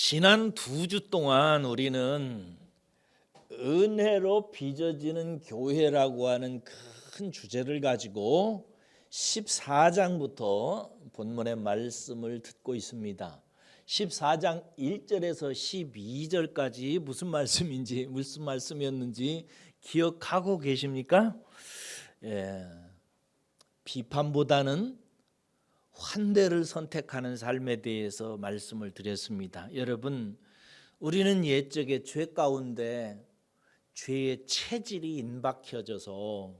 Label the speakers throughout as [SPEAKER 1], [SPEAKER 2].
[SPEAKER 1] 지난 2주 동안 우리는 은혜로 빚어지는 교회라고 하는 큰 주제를 가지고 14장부터 본문의 말씀을 듣고 있습니다. 14장 1절에서 12절까지 무슨 말씀이었는지 기억하고 계십니까? 비판보다는 환대를 선택하는 삶에 대해서 말씀을 드렸습니다. 여러분, 우리는 옛적에 죄 가운데 죄의 체질이 인박혀져서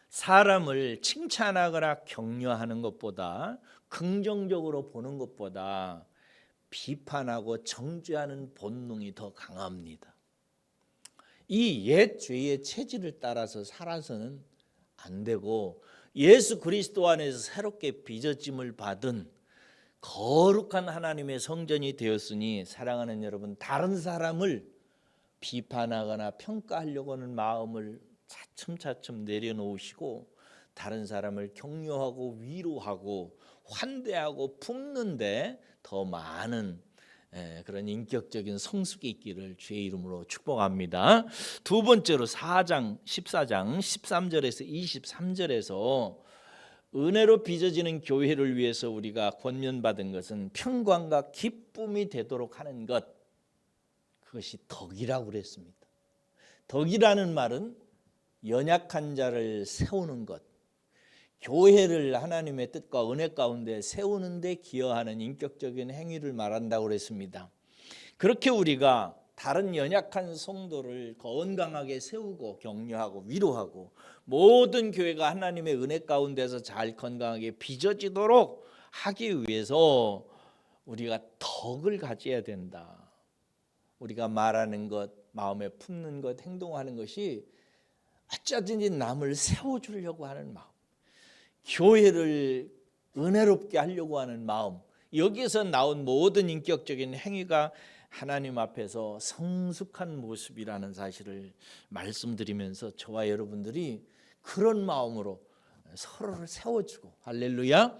[SPEAKER 1] 사람을 칭찬하거나 격려하는 것보다, 긍정적으로 보는 것보다 비판하고 정죄하는 본능이 더 강합니다. 이 옛 죄의 체질을 따라서 살아서는 안 되고, 예수 그리스도 안에서 새롭게 빚어짐을 받은 거룩한 하나님의 성전이 되었으니, 사랑하는 여러분, 다른 사람을 비판하거나 평가하려고 하는 마음을 차츰차츰 내려놓으시고, 다른 사람을 격려하고 위로하고 환대하고 품는데 더 많은 그런 인격적인 성숙이 있기를 주의 이름으로 축복합니다. 두 번째로 14장 13절에서 23절에서 은혜로 빚어지는 교회를 위해서 우리가 권면받은 것은 평강과 기쁨이 되도록 하는 것, 그것이 덕이라고 그랬습니다. 덕이라는 말은 연약한 자를 세우는 것, 교회를 하나님의 뜻과 은혜 가운데 세우는 데 기여하는 인격적인 행위를 말한다고 그랬습니다. 그렇게 우리가 다른 연약한 성도를 건강하게 세우고 격려하고 위로하고, 모든 교회가 하나님의 은혜 가운데서 잘 건강하게 빚어지도록 하기 위해서 우리가 덕을 가져야 된다. 우리가 말하는 것, 마음에 품는 것, 행동하는 것이 어쩌든지 남을 세워주려고 하는 마음, 교회를 은혜롭게 하려고 하는 마음, 여기에서 나온 모든 인격적인 행위가 하나님 앞에서 성숙한 모습이라는 사실을 말씀드리면서, 저와 여러분들이 그런 마음으로 서로를 세워주고, 할렐루야,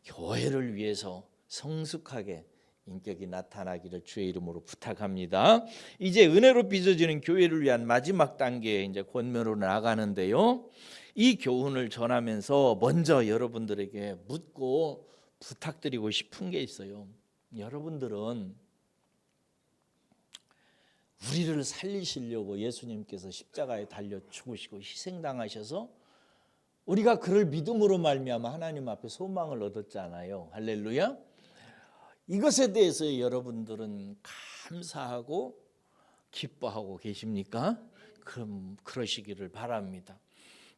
[SPEAKER 1] 교회를 위해서 성숙하게 인격이 나타나기를 주의 이름으로 부탁합니다. 이제 은혜로 빚어지는 교회를 위한 마지막 단계에 이제 권면으로 나가는데요, 이 교훈을 전하면서 먼저 여러분들에게 묻고 부탁드리고 싶은 게 있어요. 여러분들은 우리를 살리시려고 예수님께서 십자가에 달려 죽으시고 희생당하셔서 우리가 그를 믿음으로 말미암아 하나님 앞에 소망을 얻었잖아요. 할렐루야. 이것에 대해서 여러분들은 감사하고 기뻐하고 계십니까? 그럼 그러시기를 바랍니다.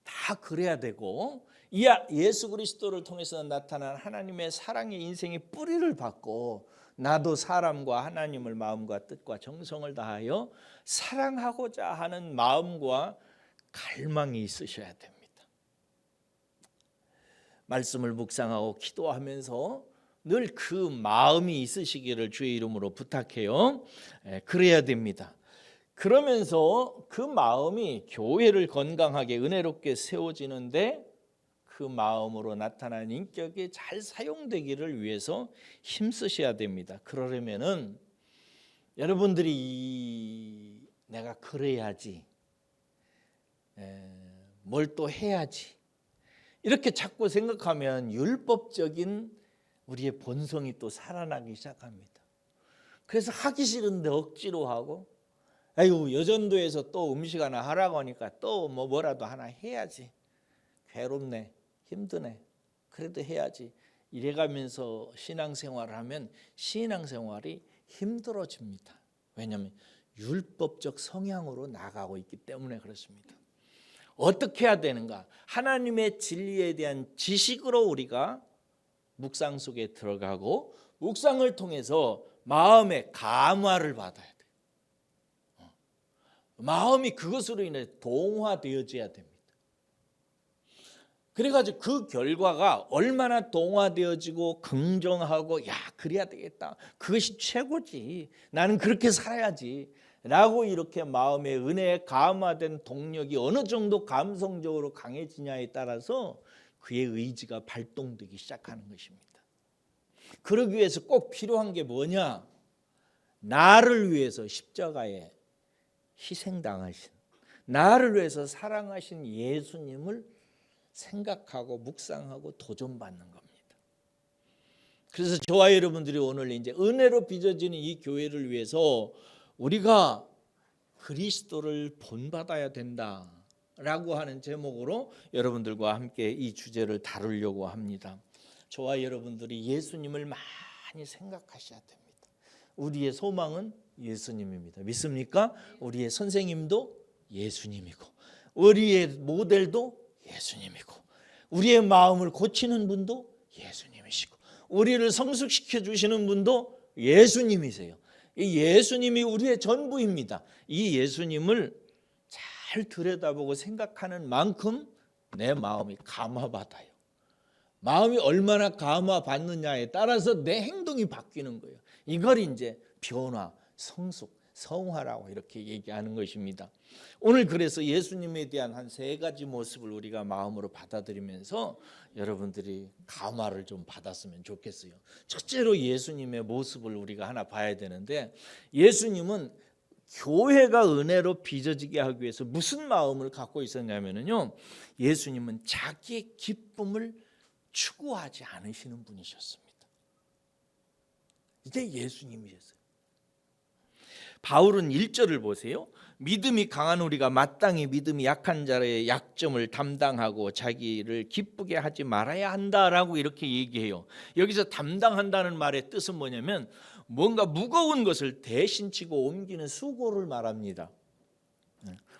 [SPEAKER 1] 다 그래야 되고, 예수 그리스도를 통해서 나타난 하나님의 사랑의 인생의 뿌리를 받고, 나도 사람과 하나님을 마음과 뜻과 정성을 다하여 사랑하고자 하는 마음과 갈망이 있으셔야 됩니다. 말씀을 묵상하고 기도하면서 늘 그 마음이 있으시기를 주의 이름으로 부탁해요. 그래야 됩니다. 그러면서 그 마음이 교회를 건강하게 은혜롭게 세워지는데, 그 마음으로 나타난 인격이 잘 사용되기를 위해서 힘쓰셔야 됩니다. 그러려면은 여러분들이 내가 그래야지, 뭘 또 해야지, 이렇게 자꾸 생각하면 율법적인 우리의 본성이 또 살아나기 시작합니다. 그래서 하기 싫은데 억지로 하고, 아이고 여전도에서 또 음식 하나 하라고 하니까 또 뭐라도 하나 해야지, 괴롭네, 힘드네, 그래도 해야지, 이래가면서 신앙생활을 하면 신앙생활이 힘들어집니다. 왜냐하면 율법적 성향으로 나가고 있기 때문에 그렇습니다. 어떻게 해야 되는가? 하나님의 진리에 대한 지식으로 우리가 묵상 속에 들어가고, 묵상을 통해서 마음의 감화를 받아야 돼요. 마음이 그것으로 인해 동화되어져야 됩니다. 그래가지고 그 결과가 얼마나 동화되어지고 긍정하고, 야 그래야 되겠다, 그것이 최고지, 나는 그렇게 살아야지 라고 이렇게 마음의 은혜에 감화된 동력이 어느 정도 감성적으로 강해지냐에 따라서 그의 의지가 발동되기 시작하는 것입니다. 그러기 위해서 꼭 필요한 게 뭐냐? 나를 위해서 십자가에 희생당하신, 나를 위해서 사랑하신 예수님을 생각하고 묵상하고 도전받는 겁니다. 그래서 저와 여러분들이 오늘 이제 은혜로 빚어지는 이 교회를 위해서 우리가 그리스도를 본받아야 된다라고 하는 제목으로 여러분들과 함께 이 주제를 다루려고 합니다. 저와 여러분들이 예수님을 많이 생각하셔야 됩니다. 우리의 소망은 예수님입니다. 믿습니까? 우리의 선생님도 예수님이고, 우리의 모델도 예수님이고, 우리의 마음을 고치는 분도 예수님이시고, 우리를 성숙시켜 주시는 분도 예수님이세요. 이 예수님이 우리의 전부입니다. 이 예수님을 잘 들여다보고 생각하는 만큼 내 마음이 감화받아요. 마음이 얼마나 감화받느냐에 따라서 내 행동이 바뀌는 거예요. 이걸 이제 변화, 성숙, 성화라고 이렇게 얘기하는 것입니다. 오늘 그래서 예수님에 대한 한 3가지 모습을 우리가 마음으로 받아들이면서 여러분들이 감화를 좀 받았으면 좋겠어요. 첫째로 예수님의 모습을 우리가 하나 봐야 되는데, 예수님은 교회가 은혜로 빚어지게 하기 위해서 무슨 마음을 갖고 있었냐면요, 예수님은 자기의 기쁨을 추구하지 않으시는 분이셨습니다. 이제 예수님이셨어요. 바울은 1절을 보세요. 믿음이 강한 우리가 마땅히 믿음이 약한 자의 약점을 담당하고 자기를 기쁘게 하지 말아야 한다라고 이렇게 얘기해요. 여기서 담당한다는 말의 뜻은 뭐냐면 뭔가 무거운 것을 대신 치고 옮기는 수고를 말합니다.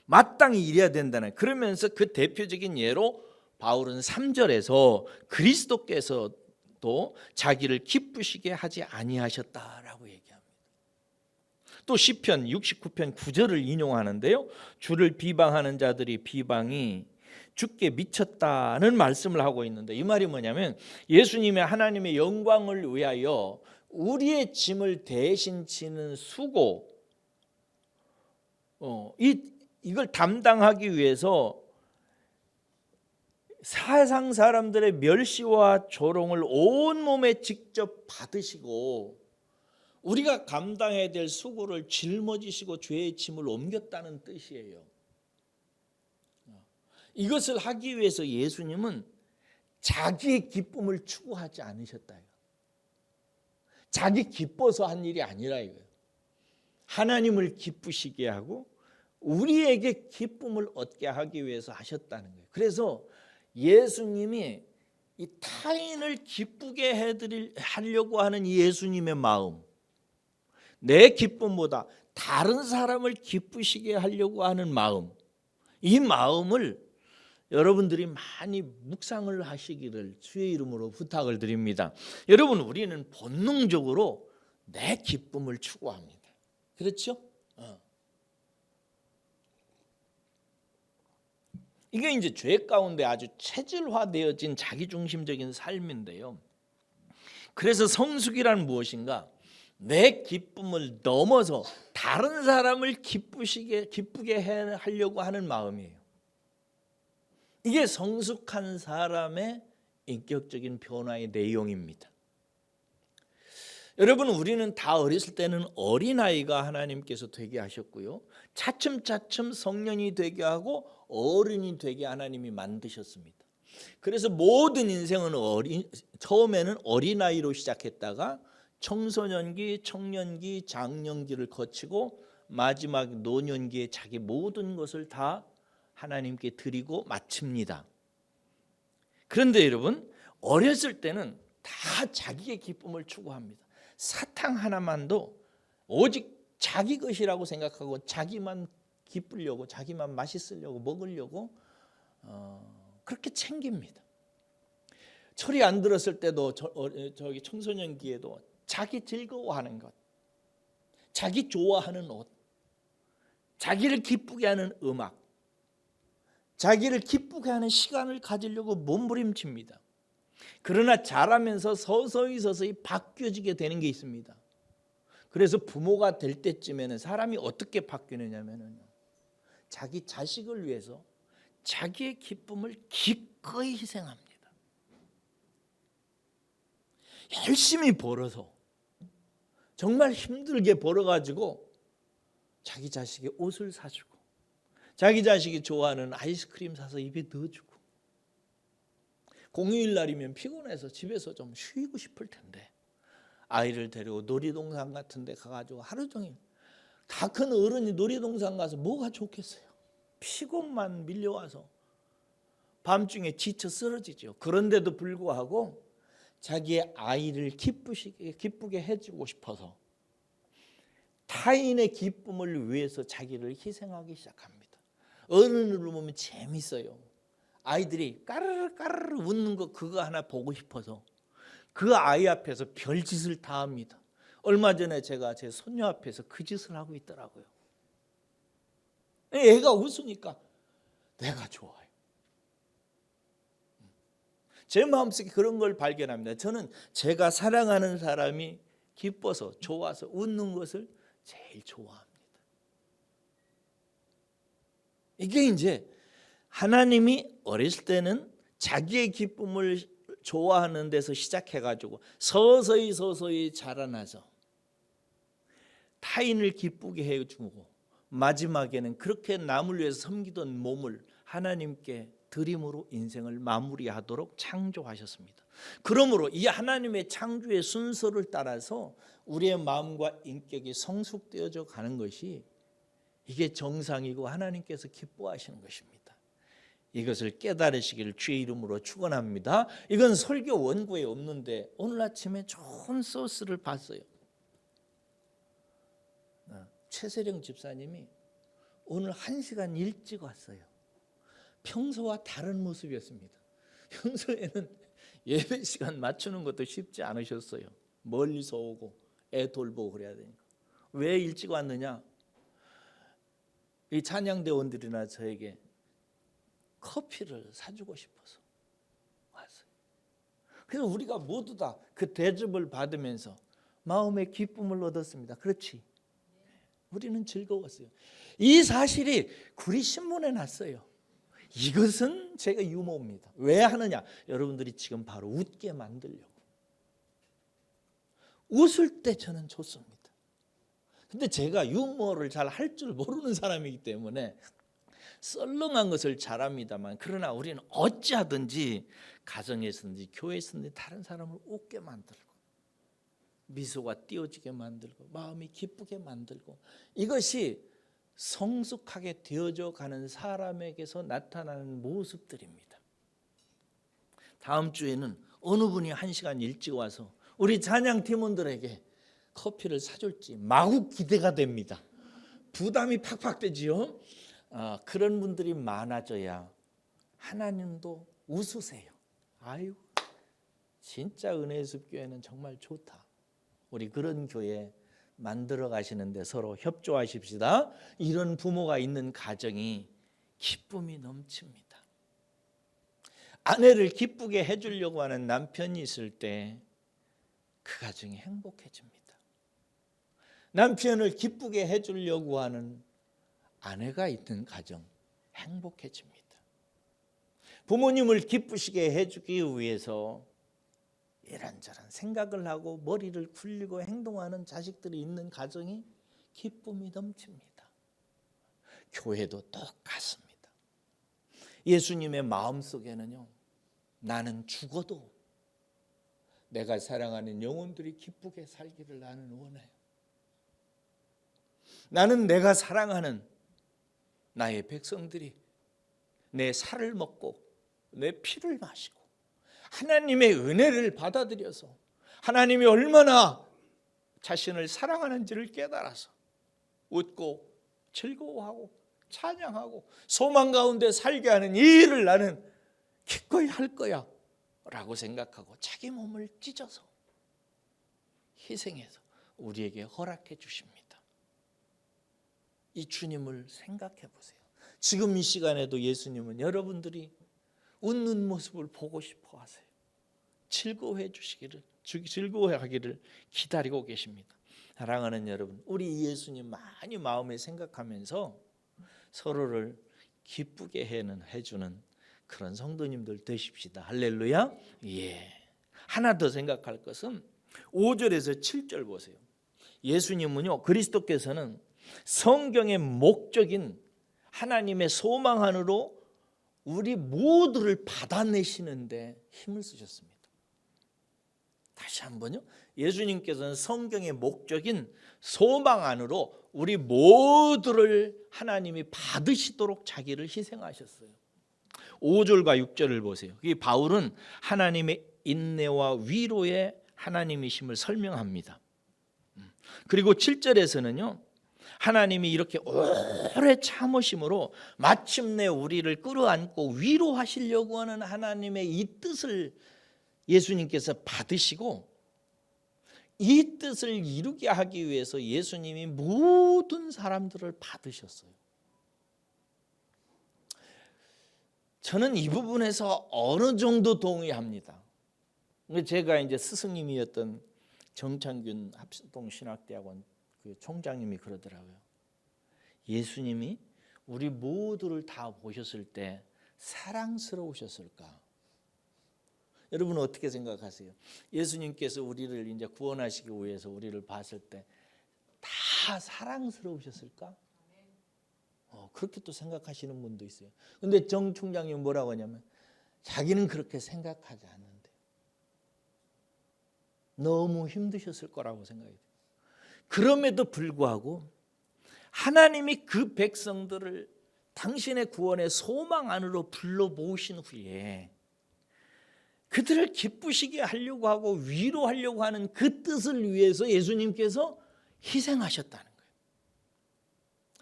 [SPEAKER 1] 마땅히 일해야 된다는, 그러면서 그 대표적인 예로 바울은 3절에서 그리스도께서도 자기를 기쁘시게 하지 아니하셨다라고 얘기합니다. 또 시편 69편 9절을 인용하는데요, 주를 비방하는 자들이 비방이 주께 미쳤다는 말씀을 하고 있는데, 이 말이 뭐냐면 예수님의 하나님의 영광을 위하여 우리의 짐을 대신 지는 수고, 이걸 담당하기 위해서 세상 사람들의 멸시와 조롱을 온몸에 직접 받으시고 우리가 감당해야 될 수고를 짊어지시고 죄의 짐을 옮겼다는 뜻이에요. 이것을 하기 위해서 예수님은 자기의 기쁨을 추구하지 않으셨다. 자기 기뻐서 한 일이 아니라 이거예요. 하나님을 기쁘시게 하고 우리에게 기쁨을 얻게 하기 위해서 하셨다는 거예요. 그래서 예수님이 이 타인을 기쁘게 하려고 하는 이 예수님의 마음, 내 기쁨보다 다른 사람을 기쁘시게 하려고 하는 마음, 이 마음을 여러분들이 많이 묵상을 하시기를 주의 이름으로 부탁을 드립니다. 여러분, 우리는 본능적으로 내 기쁨을 추구합니다. 그렇죠? 이게 이제 죄 가운데 아주 체질화되어진 자기중심적인 삶인데요. 그래서 성숙이란 무엇인가? 내 기쁨을 넘어서 다른 사람을 기쁘게 하려고 하는 마음이에요. 이게 성숙한 사람의 인격적인 변화의 내용입니다. 여러분, 우리는 다 어렸을 때는 어린아이가 하나님께서 되게 하셨고요, 차츰차츰 성년이 되게 하고 어른이 되게 하나님이 만드셨습니다. 그래서 모든 인생은 처음에는 어린아이로 시작했다가 청소년기, 청년기, 장년기를 거치고 마지막 노년기에 자기 모든 것을 다 하나님께 드리고 마칩니다. 그런데 여러분, 어렸을 때는 다 자기의 기쁨을 추구합니다. 사탕 하나만도 오직 자기 것이라고 생각하고 자기만 기쁘려고, 자기만 맛있으려고, 먹으려고 그렇게 챙깁니다. 철이 안 들었을 때도 저기 청소년기에도 자기 즐거워하는 것, 자기 좋아하는 옷, 자기를 기쁘게 하는 음악, 자기를 기쁘게 하는 시간을 가지려고 몸부림칩니다. 그러나 자라면서 서서히 바뀌어지게 되는 게 있습니다. 그래서 부모가 될 때쯤에는 사람이 어떻게 바뀌느냐면요, 자기 자식을 위해서 자기의 기쁨을 기꺼이 희생합니다. 열심히 벌어서 정말 힘들게 벌어가지고 자기 자식이 옷을 사주고 자기 자식이 좋아하는 아이스크림 사서 입에 넣어주고 공휴일 날이면 피곤해서 집에서 좀 쉬고 싶을 텐데 아이를 데리고 놀이동산 같은 데 가가지고 하루 종일 다 큰 어른이 놀이동산 가서 뭐가 좋겠어요. 피곤만 밀려와서 밤중에 지쳐 쓰러지죠. 그런데도 불구하고 자기의 아이를 기쁘게 해주고 싶어서 타인의 기쁨을 위해서 자기를 희생하기 시작합니다. 어른을 보면 재밌어요. 아이들이 까르르 까르르 웃는 거 그거 하나 보고 싶어서 그 아이 앞에서 별짓을 다 합니다. 얼마 전에 제가 제 손녀 앞에서 그 짓을 하고 있더라고요. 애가 웃으니까 내가 좋아요. 제 마음속에 그런 걸 발견합니다. 저는 제가 사랑하는 사람이 기뻐서 좋아서 웃는 것을 제일 좋아합니다. 이게 이제 하나님이 어렸을 때는 자기의 기쁨을 좋아하는 데서 시작해가지고 서서히 자라나서 타인을 기쁘게 해주고 마지막에는 그렇게 남을 위해서 섬기던 몸을 하나님께 드림으로 인생을 마무리하도록 창조하셨습니다. 그러므로 이 하나님의 창조의 순서를 따라서 우리의 마음과 인격이 성숙되어져 가는 것이 이게 정상이고 하나님께서 기뻐하시는 것입니다. 이것을 깨달으시기를 주의 이름으로 축원합니다. 이건 설교 원고에 없는데 오늘 아침에 좋은 소스를 봤어요. 최세령 집사님이 오늘 1시간 일찍 왔어요. 평소와 다른 모습이었습니다. 평소에는 예배 시간 맞추는 것도 쉽지 않으셨어요. 멀리서 오고 애 돌보고 그래야 되니까. 왜 일찍 왔느냐? 이 찬양대원들이나 저에게 커피를 사주고 싶어서 왔어요. 그래서 우리가 모두 다 그 대접을 받으면서 마음의 기쁨을 얻었습니다. 그렇지? 우리는 즐거웠어요. 이 사실이 구리신문에 났어요. 이것은 제가 유머입니다. 왜 하느냐? 여러분들이 지금 바로 웃게 만들려고. 웃을 때 저는 좋습니다. 근데 제가 유머를 잘 할 줄 모르는 사람이기 때문에 썰렁한 것을 잘합니다만, 그러나 우리는 어찌하든지 가정에서든지 교회에서든지 다른 사람을 웃게 만들고 미소가 띄어지게 만들고 마음이 기쁘게 만들고, 이것이 성숙하게 되어져 가는 사람에게서 나타나는 모습들입니다. 다음 주에는 어느 분이 1시간 일찍 와서 우리 찬양 팀원들에게 커피를 사줄지 마구 기대가 됩니다. 부담이 팍팍 되지요. 그런 분들이 많아져야 하나님도 웃으세요. 아유, 진짜 은혜의 숲교회는 정말 좋다. 우리 그런 교회 만들어 가시는데 서로 협조하십시다. 이런 부모가 있는 가정이 기쁨이 넘칩니다. 아내를 기쁘게 해주려고 하는 남편이 있을 때 그 가정이 행복해집니다. 남편을 기쁘게 해주려고 하는 아내가 있는 가정 행복해집니다. 부모님을 기쁘시게 해주기 위해서 이런저런 생각을 하고 머리를 굴리고 행동하는 자식들이 있는 가정이 기쁨이 넘칩니다. 교회도 똑같습니다. 예수님의 마음속에는요, 나는 죽어도 내가 사랑하는 영혼들이 기쁘게 살기를 나는 원해요. 나는 내가 사랑하는 나의 백성들이 내 살을 먹고 내 피를 마시고 하나님의 은혜를 받아들여서 하나님이 얼마나 자신을 사랑하는지를 깨달아서 웃고 즐거워하고 찬양하고 소망 가운데 살게 하는 이 일을 나는 기꺼이 할 거야 라고 생각하고 자기 몸을 찢어서 희생해서 우리에게 허락해 주십니다. 이 주님을 생각해 보세요. 지금 이 시간에도 예수님은 여러분들이 웃는 모습을 보고 싶어 하세요. 즐거워하기를 기다리고 계십니다. 사랑하는 여러분, 우리 예수님 많이 마음에 생각하면서 서로를 기쁘게 해주는 그런 성도님들 되십시다. 할렐루야. 예. 하나 더 생각할 것은 5절에서 7절 보세요. 예수님은요, 그리스도께서는 성경의 목적인 하나님의 소망 안으로 우리 모두를 받아내시는데 힘을 쓰셨습니다. 다시 한번요. 예수님께서는 성경의 목적인 소망 안으로 우리 모두를 하나님이 받으시도록 자기를 희생하셨어요. 5절과 6절을 보세요. 이 바울은 하나님의 인내와 위로의 하나님이심을 설명합니다. 그리고 7절에서는요. 하나님이 이렇게 오래 참으심으로 마침내 우리를 끌어안고 위로하시려고 하는 하나님의 이 뜻을 예수님께서 받으시고 이 뜻을 이루게 하기 위해서 예수님이 모든 사람들을 받으셨어요. 저는 이 부분에서 어느 정도 동의합니다. 제가 이제 스승님이었던 정창균 합동신학대학원 그 총장님이 그러더라고요. 예수님이 우리 모두를 다 보셨을 때 사랑스러우셨을까? 여러분은 어떻게 생각하세요? 예수님께서 우리를 이제 구원하시기 위해서 우리를 봤을 때 다 사랑스러우셨을까? 그렇게 또 생각하시는 분도 있어요. 근데 정 총장님은 뭐라고 하냐면 자기는 그렇게 생각하지 않는데 너무 힘드셨을 거라고 생각해요. 그럼에도 불구하고 하나님이 그 백성들을 당신의 구원의 소망 안으로 불러 모으신 후에 그들을 기쁘시게 하려고 하고 위로하려고 하는 그 뜻을 위해서 예수님께서 희생하셨다는 거예요.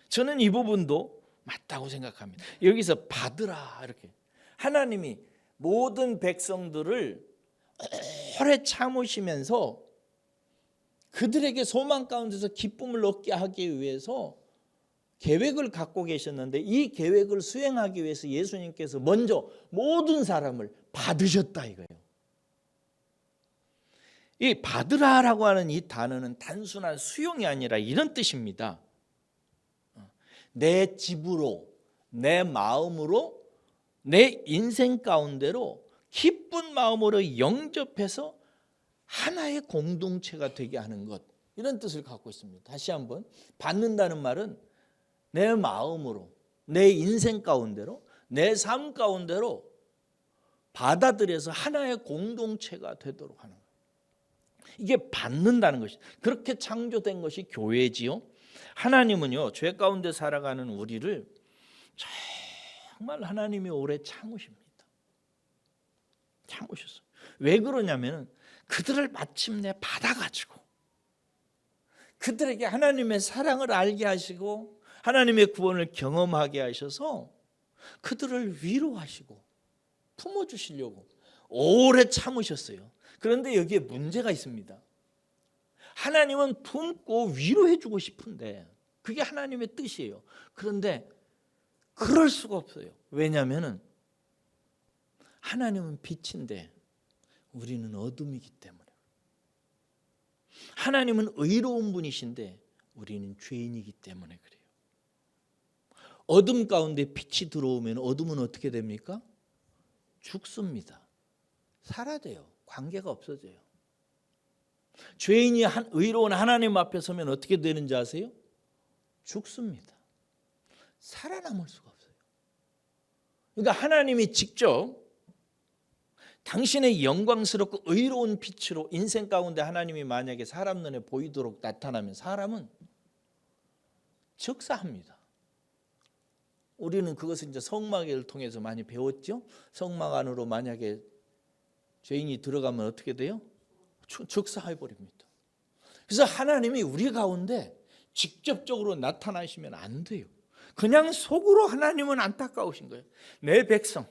[SPEAKER 1] 저는 이 부분도 맞다고 생각합니다. 여기서 받으라 이렇게 하나님이 모든 백성들을 오래 참으시면서 그들에게 소망 가운데서 기쁨을 얻게 하기 위해서 계획을 갖고 계셨는데 이 계획을 수행하기 위해서 예수님께서 먼저 모든 사람을 받으셨다 이거예요. 이 받으라라고 하는 이 단어는 단순한 수용이 아니라 이런 뜻입니다. 내 집으로, 내 마음으로, 내 인생 가운데로 기쁜 마음으로 영접해서 하나의 공동체가 되게 하는 것, 이런 뜻을 갖고 있습니다. 다시 한번, 받는다는 말은 내 마음으로, 내 인생 가운데로, 내 삶 가운데로 받아들여서 하나의 공동체가 되도록 하는 거예요. 이게 받는다는 것이, 그렇게 창조된 것이 교회지요. 하나님은요, 죄 가운데 살아가는 우리를 정말 하나님이 오래 참으십니다. 참으셨어요. 왜 그러냐면 그들을 마침내 받아가지고 그들에게 하나님의 사랑을 알게 하시고 하나님의 구원을 경험하게 하셔서 그들을 위로하시고 품어주시려고 오래 참으셨어요. 그런데 여기에 문제가 있습니다. 하나님은 품고 위로해주고 싶은데 그게 하나님의 뜻이에요. 그런데 그럴 수가 없어요. 왜냐하면 하나님은 빛인데 우리는 어둠이기 때문에. 하나님은 의로운 분이신데 우리는 죄인이기 때문에 그래요. 어둠 가운데 빛이 들어오면 어둠은 어떻게 됩니까? 죽습니다. 사라져요. 관계가 없어져요. 죄인이 의로운 하나님 앞에 서면 어떻게 되는지 아세요? 죽습니다. 살아남을 수가 없어요. 그러니까 하나님이 직접 당신의 영광스럽고 의로운 빛으로 인생 가운데 하나님이 만약에 사람 눈에 보이도록 나타나면 사람은 즉사합니다. 우리는 그것을 이제 성막을 통해서 많이 배웠죠. 성막 안으로 만약에 죄인이 들어가면 어떻게 돼요? 즉사해 버립니다. 그래서 하나님이 우리 가운데 직접적으로 나타나시면 안 돼요. 그냥 속으로 하나님은 안타까우신 거예요. 내 백성,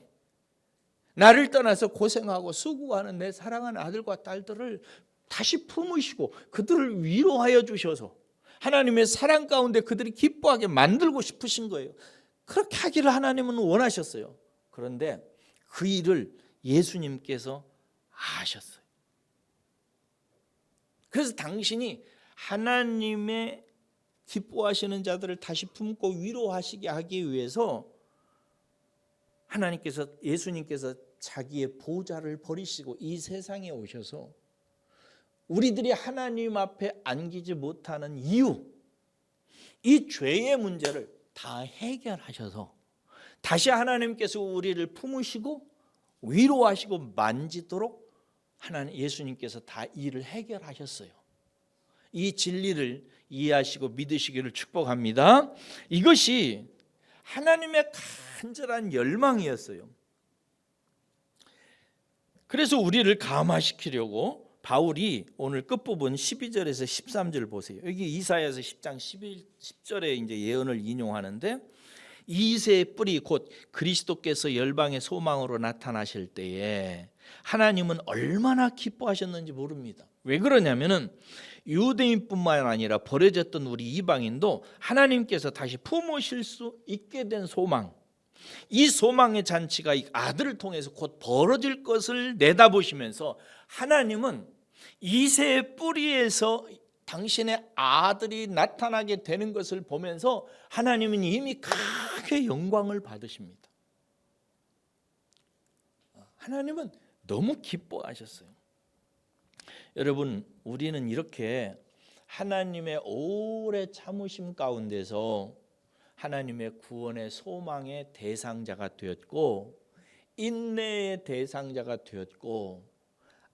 [SPEAKER 1] 나를 떠나서 고생하고 수고하는 내 사랑하는 아들과 딸들을 다시 품으시고 그들을 위로하여 주셔서 하나님의 사랑 가운데 그들이 기뻐하게 만들고 싶으신 거예요. 그렇게 하기를 하나님은 원하셨어요. 그런데 그 일을 예수님께서 하셨어요. 그래서 당신이 하나님의 기뻐하시는 자들을 다시 품고 위로하시게 하기 위해서 하나님께서, 예수님께서 자기의 보좌를 버리시고 이 세상에 오셔서 우리들이 하나님 앞에 안기지 못하는 이유, 이 죄의 문제를 다 해결하셔서 다시 하나님께서 우리를 품으시고 위로하시고 만지도록 하나님 예수님께서 다 일을 해결하셨어요. 이 진리를 이해하시고 믿으시기를 축복합니다. 이것이 하나님의 간절한 열망이었어요. 그래서 우리를 감화시키려고 바울이 오늘 끝부분 12절에서 13절 보세요. 여기 이사야서 10장 10절에 이제 예언을 인용하는데, 이새의 뿌리 곧 그리스도께서 열방의 소망으로 나타나실 때에 하나님은 얼마나 기뻐하셨는지 모릅니다. 왜 그러냐면은 유대인뿐만 아니라 버려졌던 우리 이방인도 하나님께서 다시 품으실 수 있게 된 소망, 이 소망의 잔치가 이 아들을 통해서 곧 벌어질 것을 내다보시면서 하나님은 이새의 뿌리에서 당신의 아들이 나타나게 되는 것을 보면서 하나님은 이미 크게 영광을 받으십니다. 하나님은 너무 기뻐하셨어요. 여러분, 우리는 이렇게 하나님의 오래 참으심 가운데서 하나님의 구원의 소망의 대상자가 되었고, 인내의 대상자가 되었고,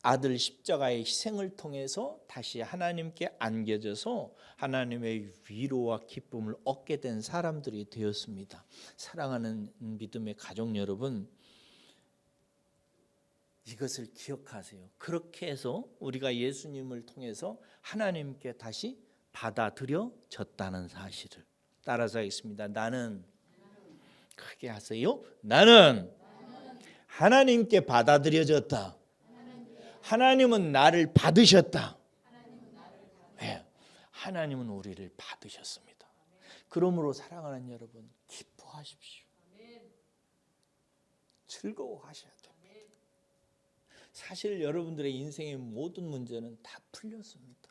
[SPEAKER 1] 아들 십자가의 희생을 통해서 다시 하나님께 안겨져서 하나님의 위로와 기쁨을 얻게 된 사람들이 되었습니다. 사랑하는 믿음의 가족 여러분, 이것을 기억하세요. 그렇게 해서 우리가 예수님을 통해서 하나님께 다시 받아들여졌다는 사실을. 따라서 하겠습니다. 나는, 크게 하세요. 나는 하나님께 받아들여졌다. 하나님은 나를 받으셨다. 네, 하나님은 우리를 받으셨습니다. 그러므로 사랑하는 여러분, 기뻐하십시오. 즐거워하셔야 됩니다. 사실 여러분들의 인생의 모든 문제는 다 풀렸습니다.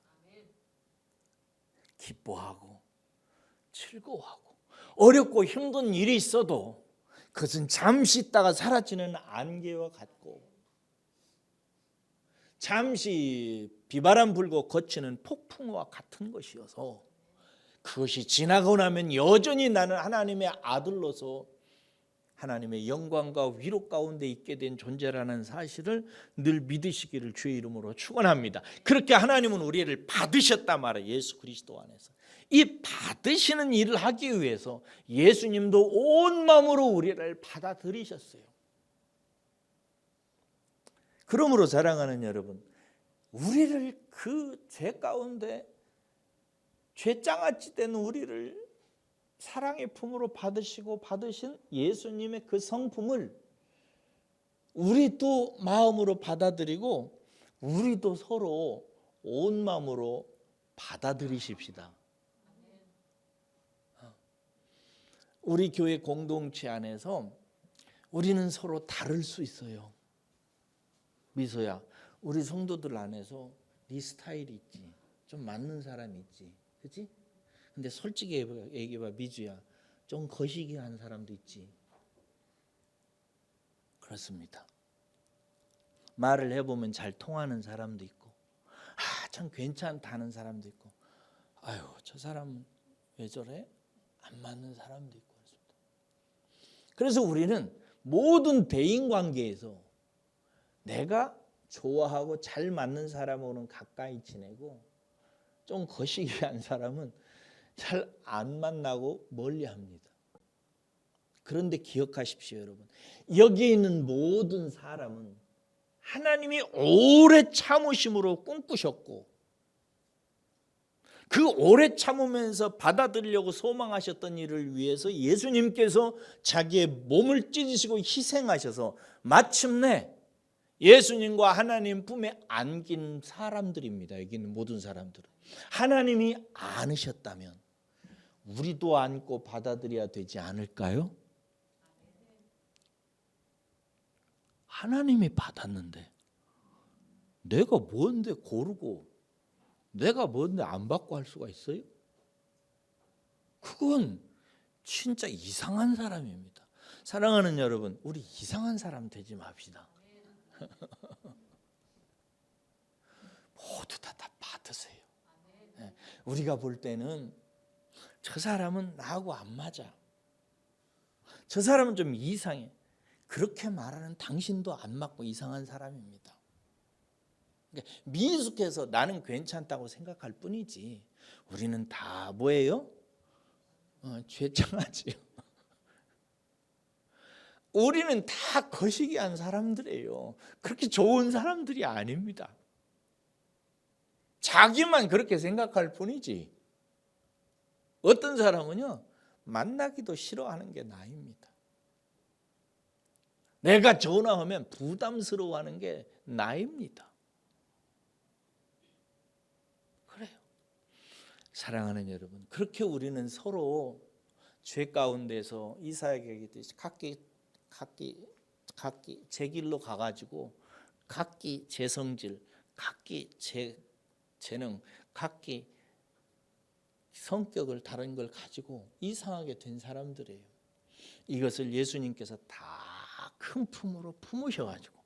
[SPEAKER 1] 기뻐하고 즐거워하고, 어렵고 힘든 일이 있어도 그것은 잠시 있다가 사라지는 안개와 같고, 잠시 비바람 불고 거치는 폭풍과 같은 것이어서 그것이 지나고 나면 여전히 나는 하나님의 아들로서 하나님의 영광과 위로 가운데 있게 된 존재라는 사실을 늘 믿으시기를 주의 이름으로 축원합니다. 그렇게 하나님은 우리를 받으셨단 말이에요. 예수 그리스도 안에서. 이 받으시는 일을 하기 위해서 예수님도 온 마음으로 우리를 받아들이셨어요. 그러므로 사랑하는 여러분, 우리를 그 죄 가운데 죄장아찌 된 우리를 사랑의 품으로 받으시고 받으신 예수님의 그 성품을 우리도 마음으로 받아들이고 우리도 서로 온 마음으로 받아들이십시다. 우리 교회 공동체 안에서 우리는 서로 다를 수 있어요. 미소야, 우리 성도들 안에서 네 스타일이 있지, 좀 맞는 사람이 있지, 그렇지? 근데 솔직히 얘기해봐, 미주야, 좀 거시기한 사람도 있지. 그렇습니다. 말을 해보면 잘 통하는 사람도 있고, 참 괜찮다는 사람도 있고, 아유 저 사람은 왜 저래? 안 맞는 사람도 있고. 그렇습니다. 그래서 우리는 모든 대인관계에서 내가 좋아하고 잘 맞는 사람하고는 가까이 지내고, 좀 거시기한 사람은 잘 안 만나고 멀리합니다. 그런데 기억하십시오, 여러분. 여기 있는 모든 사람은 하나님이 오래 참으심으로 꿈꾸셨고, 그 오래 참으면서 받아들이려고 소망하셨던 일을 위해서 예수님께서 자기의 몸을 찢으시고 희생하셔서 마침내 예수님과 하나님 품에 안긴 사람들입니다. 여기 있는 모든 사람들은 하나님이 안으셨다면 우리도 안고 받아들여야 되지 않을까요? 하나님이 받았는데 내가 뭔데 고르고 내가 뭔데 안 받고 할 수가 있어요? 그건 진짜 이상한 사람입니다. 사랑하는 여러분, 우리 이상한 사람 되지 맙시다. 모두 다 받으세요. 우리가 볼 때는 저 사람은 나하고 안 맞아, 저 사람은 좀 이상해, 그렇게 말하는 당신도 안 맞고 이상한 사람입니다. 그러니까 미숙해서 나는 괜찮다고 생각할 뿐이지 우리는 다 뭐예요? 죄청하지요. 우리는 다 거시기한 사람들이에요. 그렇게 좋은 사람들이 아닙니다. 자기만 그렇게 생각할 뿐이지 어떤 사람은요 만나기도 싫어하는 게 나입니다. 내가 전화하면 부담스러워하는 게 나입니다. 그래요. 사랑하는 여러분, 그렇게 우리는 서로 죄 가운데서 이사야가 얘기했듯이 각기 제 길로 가가지고 각기 제 성질, 각기 제 재능, 각기 성격을 다른 걸 가지고 이상하게 된 사람들이에요. 이것을 예수님께서 다 큰 품으로 품으셔가지고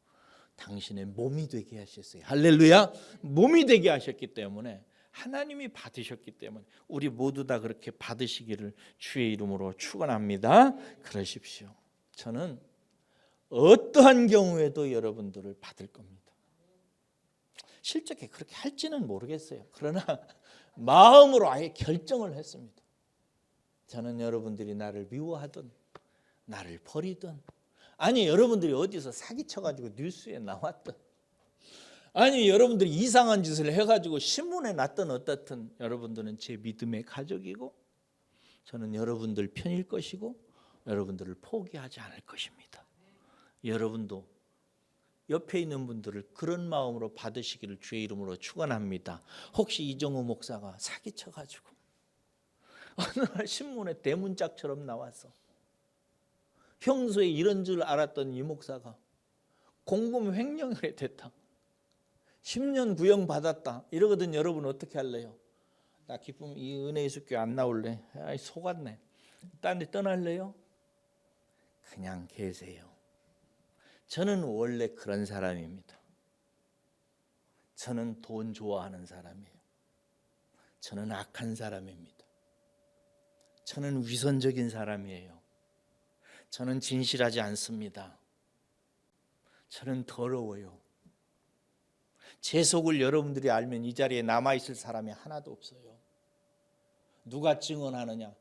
[SPEAKER 1] 당신의 몸이 되게 하셨어요. 할렐루야. 몸이 되게 하셨기 때문에 하나님이 받으셨기 때문에 우리 모두 다 그렇게 받으시기를 주의 이름으로 축원합니다. 그러십시오. 저는 어떠한 경우에도 여러분들을 받을 겁니다. 실제 그렇게 할지는 모르겠어요. 그러나 마음으로 아예 결정을 했습니다. 저는 여러분들이 나를 미워하든 나를 버리든, 아니 여러분들이 어디서 사기쳐가지고 뉴스에 나왔든, 아니 여러분들이 이상한 짓을 해가지고 신문에 났든 어떻든 여러분들은 제 믿음의 가족이고 저는 여러분들 편일 것이고 여러분들을 포기하지 않을 것입니다. 여러분도 옆에 있는 분들을 그런 마음으로 받으시기를 주의 이름으로 축원합니다. 혹시 이정우 목사가 사기쳐가지고 어느 날 신문에 대문짝처럼 나와서 평소에 이런 줄 알았던 이 목사가 공금 횡령이 됐다, 10년 구형 받았다 이러거든. 여러분 어떻게 할래요? 나 기쁨 이 은혜의 숲교회 안 나올래, 아이 속았네, 딴 데 떠날래요? 그냥 계세요. 저는 원래 그런 사람입니다. 저는 돈 좋아하는 사람이에요. 저는 악한 사람입니다. 저는 위선적인 사람이에요. 저는 진실하지 않습니다. 저는 더러워요. 제 속을 여러분들이 알면 이 자리에 남아있을 사람이 하나도 없어요. 누가 증언하느냐?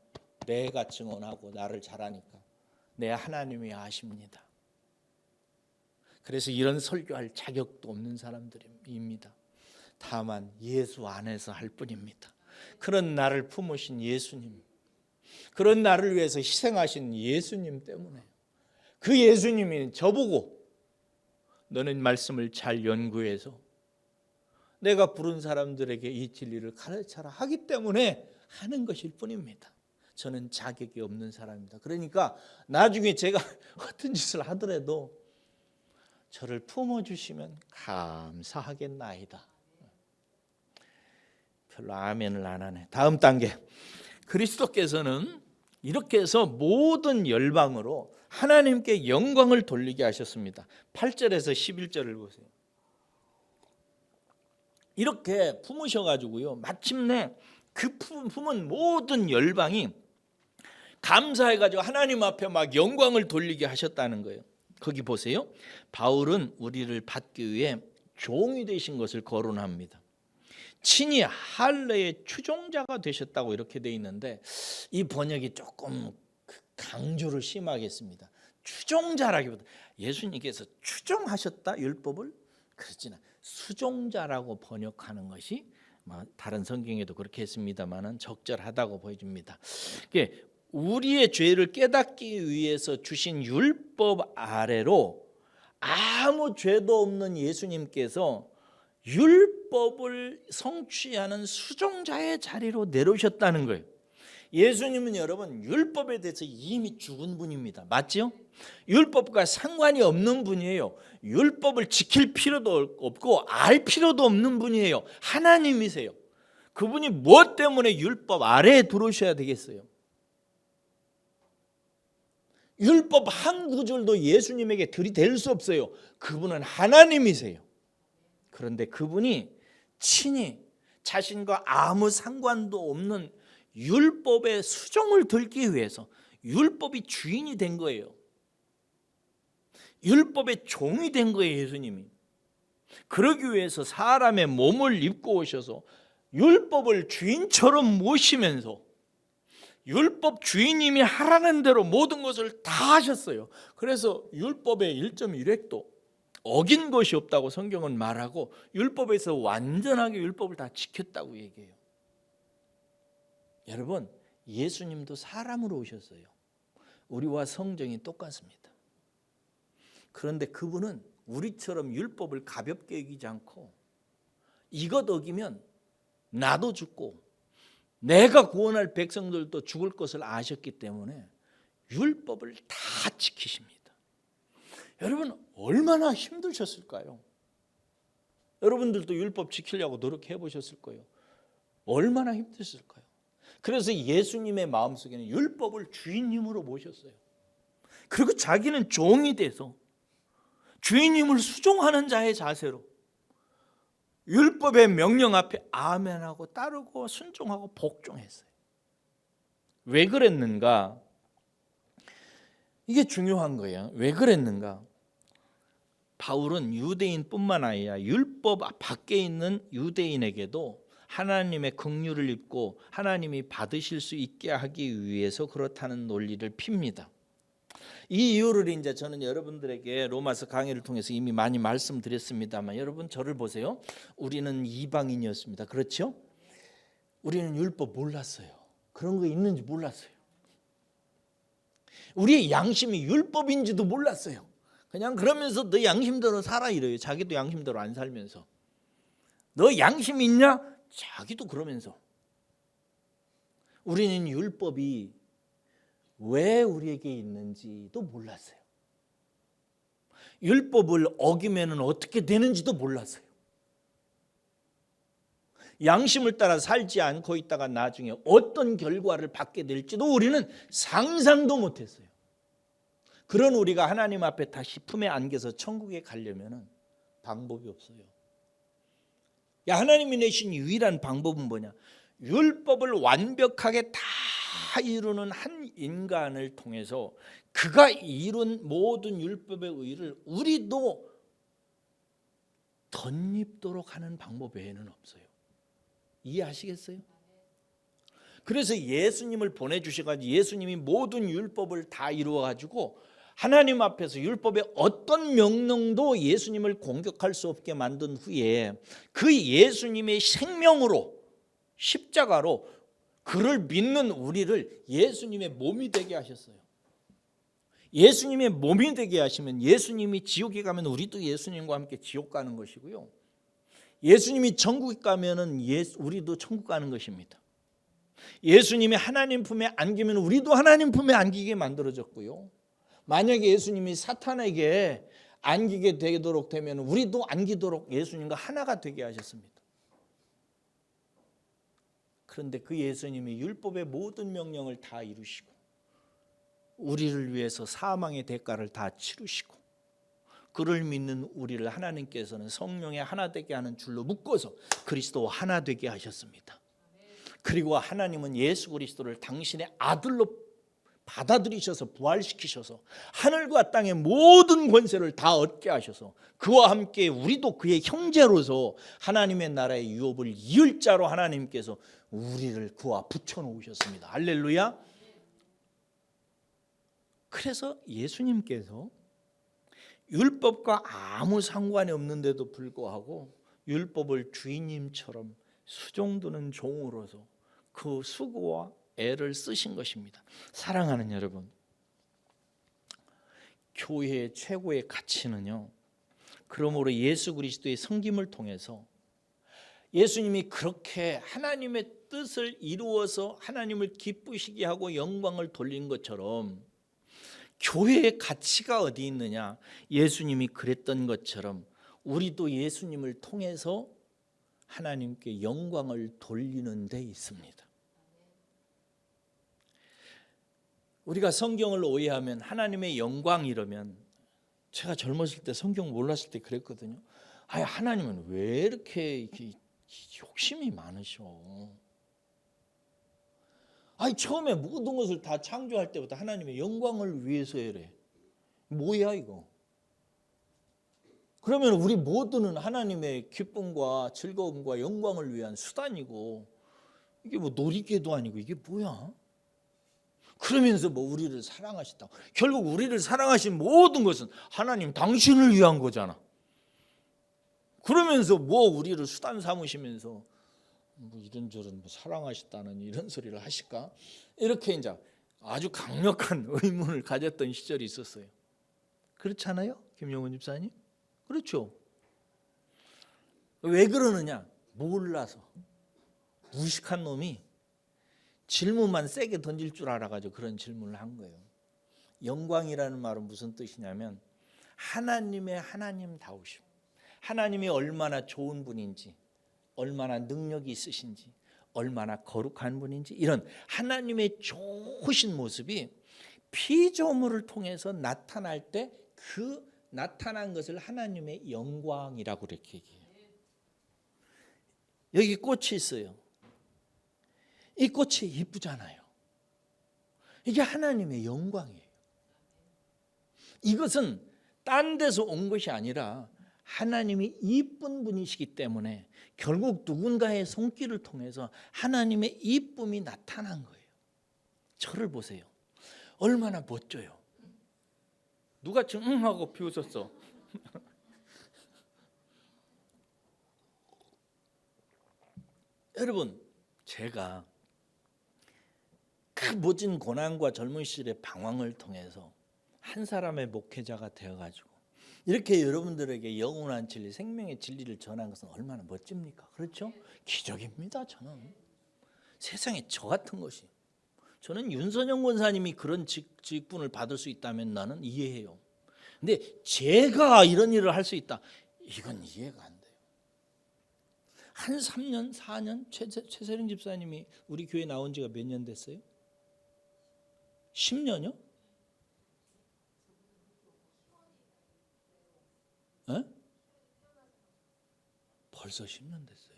[SPEAKER 1] 내가 증언하고 나를 잘 아니까 내 하나님이 아십니다. 그래서 이런 설교할 자격도 없는 사람들입니다. 다만 예수 안에서 할 뿐입니다. 그런 나를 품으신 예수님, 그런 나를 위해서 희생하신 예수님 때문에, 그 예수님이 저보고 너는 말씀을 잘 연구해서 내가 부른 사람들에게 이 진리를 가르쳐라 하기 때문에 하는 것일 뿐입니다. 저는 자격이 없는 사람입니다. 그러니까 나중에 제가 어떤 짓을 하더라도 저를 품어주시면 감사하겠나이다. 별로 아멘을 안 하네. 다음 단계, 그리스도께서는 이렇게 해서 모든 열방으로 하나님께 영광을 돌리게 하셨습니다. 8절에서 11절을 보세요. 이렇게 품으셔가지고요, 마침내 그 품은 모든 열방이 감사해가지고 하나님 앞에 막 영광을 돌리게 하셨다는 거예요. 거기 보세요. 바울은 우리를 받기 위해 종이 되신 것을 거론합니다. 친히 할례의 추종자가 되셨다고 이렇게 돼 있는데 이 번역이 조금 강조를 심하게 했습니다. 추종자라기보다 예수님께서 추종하셨다 율법을, 그렇지는 수종자라고 번역하는 것이 다른 성경에도 그렇게 했습니다만은 적절하다고 보여집니다. 우리의 죄를 깨닫기 위해서 주신 율법 아래로 아무 죄도 없는 예수님께서 율법을 성취하는 수종자의 자리로 내려오셨다는 거예요. 예수님은 여러분 율법에 대해서 이미 죽은 분입니다. 맞죠? 율법과 상관이 없는 분이에요. 율법을 지킬 필요도 없고 알 필요도 없는 분이에요. 하나님이세요. 그분이 무엇 때문에 율법 아래에 들어오셔야 되겠어요? 율법 한 구절도 예수님에게 들이댈 수 없어요. 그분은 하나님이세요. 그런데 그분이 친히 자신과 아무 상관도 없는 율법의 수종을 들기 위해서 율법이 주인이 된 거예요. 율법의 종이 된 거예요, 예수님이. 그러기 위해서 사람의 몸을 입고 오셔서 율법을 주인처럼 모시면서 율법 주인님이 하라는 대로 모든 것을 다 하셨어요. 그래서 율법의 1.1획도 어긴 것이 없다고 성경은 말하고 율법에서 완전하게 율법을 다 지켰다고 얘기해요. 여러분, 예수님도 사람으로 오셨어요. 우리와 성정이 똑같습니다. 그런데 그분은 우리처럼 율법을 가볍게 여기지 않고 이것 어기면 나도 죽고 내가 구원할 백성들도 죽을 것을 아셨기 때문에 율법을 다 지키십니다. 여러분, 얼마나 힘드셨을까요? 여러분들도 율법 지키려고 노력해 보셨을 거예요. 얼마나 힘드셨을까요? 그래서 예수님의 마음속에는 율법을 주인님으로 모셨어요. 그리고 자기는 종이 돼서 주인님을 수종하는 자의 자세로 율법의 명령 앞에 아멘하고 따르고 순종하고 복종했어요. 왜 그랬는가? 이게 중요한 거예요. 왜 그랬는가? 바울은 유대인뿐만 아니라 율법 밖에 있는 유대인에게도 하나님의 긍휼을 입고 하나님이 받으실 수 있게 하기 위해서 그렇다는 논리를 핍니다. 이 이유를 이제 저는 여러분들에게 로마서 강의를 통해서 이미 많이 말씀드렸습니다만, 여러분 저를 보세요. 우리는 이방인이었습니다. 그렇죠? 우리는 율법 몰랐어요. 그런 거 있는지 몰랐어요. 우리의 양심이 율법인지도 몰랐어요. 그냥 그러면서 너 양심대로 살아 이래요. 자기도 양심대로 안 살면서. 너 양심 있냐? 자기도 그러면서. 우리는 율법이 왜 우리에게 있는지도 몰랐어요. 율법을 어기면 어떻게 되는지도 몰랐어요. 양심을 따라 살지 않고 있다가 나중에 어떤 결과를 받게 될지도 우리는 상상도 못했어요. 그런 우리가 하나님 앞에 다시 품에 안겨서 천국에 가려면 방법이 없어요. 하나님이 내신 유일한 방법은 뭐냐? 율법을 완벽하게 다 이루는 한 인간을 통해서 그가 이룬 모든 율법의 의를 우리도 덧입도록 하는 방법 외에는 없어요. 이해하시겠어요? 그래서 예수님을 보내주셔가지고 예수님이 모든 율법을 다 이루어가지고 하나님 앞에서 율법의 어떤 명령도 예수님을 공격할 수 없게 만든 후에 그 예수님의 생명으로 십자가로 그를 믿는 우리를 예수님의 몸이 되게 하셨어요. 예수님의 몸이 되게 하시면 예수님이 지옥에 가면 우리도 예수님과 함께 지옥 가는 것이고요. 예수님이 천국에 가면은 우리도 천국 가는 것입니다. 예수님이 하나님 품에 안기면 우리도 하나님 품에 안기게 만들어졌고요. 만약에 예수님이 사탄에게 안기게 되도록 되면 우리도 안기도록 예수님과 하나가 되게 하셨습니다. 그런데 그 예수님이 율법의 모든 명령을 다 이루시고 우리를 위해서 사망의 대가를 다 치르시고 그를 믿는 우리를 하나님께서는 성령의 하나 되게 하는 줄로 묶어서 그리스도와 하나 되게 하셨습니다. 그리고 하나님은 예수 그리스도를 당신의 아들로 받아들이셔서 부활시키셔서 하늘과 땅의 모든 권세를 다 얻게 하셔서 그와 함께 우리도 그의 형제로서 하나님의 나라의 유업을 이을 자로 하나님께서 우리를 그와 붙여놓으셨습니다. 할렐루야. 그래서 예수님께서 율법과 아무 상관이 없는데도 불구하고 율법을 주인님처럼 수종드는 종으로서 그 수고와 애를 쓰신 것입니다. 사랑하는 여러분, 교회의 최고의 가치는요, 그러므로 예수 그리스도의 섬김을 통해서 예수님이 그렇게 하나님의 뜻을 이루어서 하나님을 기쁘시게 하고 영광을 돌린 것처럼 교회의 가치가 어디 있느냐? 예수님이 그랬던 것처럼 우리도 예수님을 통해서 하나님께 영광을 돌리는 데 있습니다. 우리가 성경을 오해하면 하나님의 영광 이러면, 제가 젊었을 때 성경 몰랐을 때 그랬거든요. 하나님은 왜 이렇게 욕심이 많으셔. 아니 처음에 모든 것을 다 창조할 때부터 하나님의 영광을 위해서 해래. 뭐야 이거? 그러면 우리 모두는 하나님의 기쁨과 즐거움과 영광을 위한 수단이고, 이게 뭐 놀이개도 아니고 이게 뭐야? 그러면서 뭐 우리를 사랑하셨다고. 결국 우리를 사랑하신 모든 것은 하나님 당신을 위한 거잖아. 그러면서 뭐 우리를 수단 삼으시면서 뭐 이런저런 뭐 사랑하셨다는 이런 소리를 하실까? 이렇게 이제 아주 강력한 의문을 가졌던 시절이 있었어요. 그렇잖아요, 김용훈 집사님? 그렇죠. 왜 그러느냐? 몰라서. 무식한 놈이 질문만 세게 던질 줄 알아가지고 그런 질문을 한 거예요. 영광이라는 말은 무슨 뜻이냐면 하나님의 하나님다우심, 하나님이 얼마나 좋은 분인지, 얼마나 능력이 있으신지, 얼마나 거룩한 분인지, 이런 하나님의 좋으신 모습이 피조물을 통해서 나타날 때 그 나타난 것을 하나님의 영광이라고 그렇게 얘기해요. 여기 꽃이 있어요. 이 꽃이 이쁘잖아요. 이게 하나님의 영광이에요. 이것은 딴 데서 온 것이 아니라 하나님이 이쁜 분이시기 때문에 결국 누군가의 손길을 통해서 하나님의 이쁨이 나타난 거예요. 저를 보세요. 얼마나 멋져요. 누가 지금 응 하고 비웃었어. 여러분, 제가 그 모진 고난과 젊은 시절의 방황을 통해서 한 사람의 목회자가 되어가지고 이렇게 여러분들에게 영원한 진리, 생명의 진리를 전한 것은 얼마나 멋집니까? 그렇죠? 기적입니다. 저는 세상에 저 같은 것이, 저는 윤선영 권사님이 그런 직분을 받을 수 있다면 나는 이해해요. 근데 제가 이런 일을 할 수 있다, 이건 이해가 안 돼요. 한 3년, 4년 최세령 집사님이 우리 교회 나온 지가 몇 년 됐어요? 10년이요? 에? 벌써 10년 됐어요.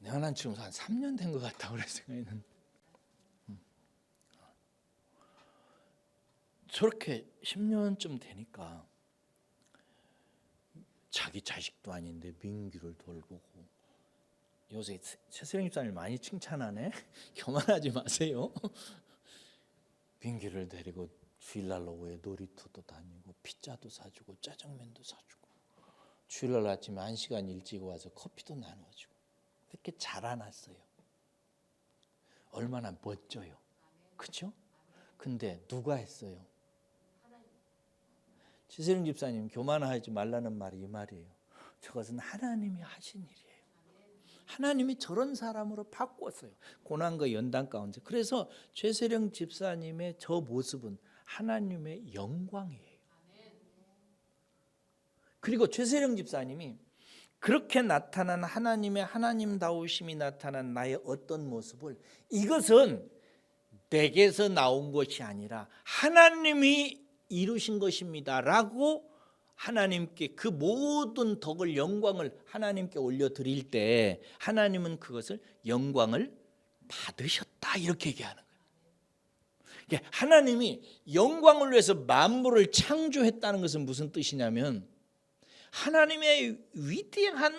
[SPEAKER 1] 내가 난 지금 한 3년 된 것 같다 그래 생각했는데, 저렇게 10년쯤 되니까 자기 자식도 아닌데 민규를 돌보고, 요새 최세령 집사님 많이 칭찬하네. 교만하지 마세요. 민규를 데리고 주일날 오후에 놀이터도 다니고 피자도 사주고 짜장면도 사주고, 주일날 아침에 1시간 일찍 와서 커피도 나눠주고, 이렇게 자라났어요. 얼마나 멋져요. 그렇죠? 근데 누가 했어요? 최세령 집사님, 교만하지 말라는 말이 이 말이에요. 저것은 하나님이 하신 일이에요. 하나님이 저런 사람으로 바꿨어요. 고난과 연단 가운데. 그래서 최세령 집사님의 저 모습은 하나님의 영광이에요. 그리고 최세령 집사님이 그렇게 나타난 하나님의 하나님다우심이 나타난 나의 어떤 모습을, 이것은 내게서 나온 것이 아니라 하나님이 이루신 것입니다 라고 하나님께 그 모든 덕을, 영광을 하나님께 올려드릴 때 하나님은 그것을 영광을 받으셨다 이렇게 얘기하는 거예요. 하나님이 영광을 위해서 만물을 창조했다는 것은 무슨 뜻이냐면 하나님의 위대한